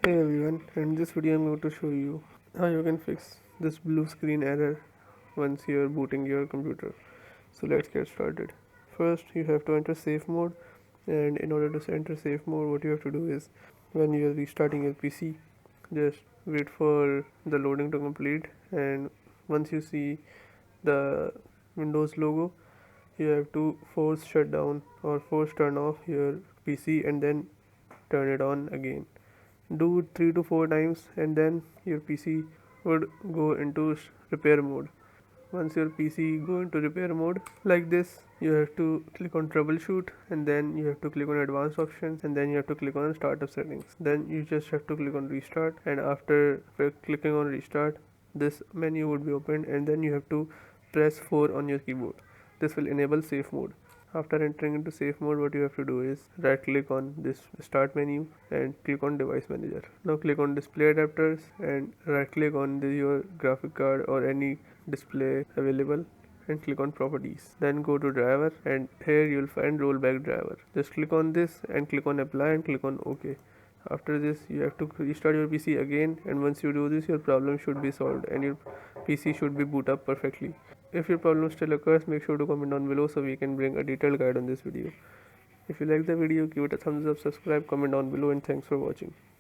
Hey everyone, in this video I'm going to show you how you can fix this blue screen error once you're booting your computer. So let's get started. First you have to enter safe mode, and in order to enter safe mode what you have to do is when you're restarting your PC, just wait for the loading to complete, and once you see the Windows logo you have to force shut down or force turn off your PC and then turn it on again. Do it 3 to 4 times and then your PC would go into repair mode. Once your PC go into repair mode like this, you have to click on troubleshoot and then you have to click on advanced options and then you have to click on startup settings. Then you just have to click on restart, and after clicking on restart this menu would be opened and then you have to press 4 on your keyboard. This will enable safe mode. After entering into safe mode, what you have to do is right click on this start menu and click on device manager. Now click on display adapters and right click on your graphic card or any display available and click on properties. Then go to driver and here you will find rollback driver. Just click on this and click on apply and click on OK. After this you have to restart your PC again, and once you do this your problem should be solved and your PC should be boot up perfectly. If your problem still occurs, make sure to comment down below so we can bring a detailed guide on this video. If you like the video, give it a thumbs up, subscribe, comment down below, and thanks for watching.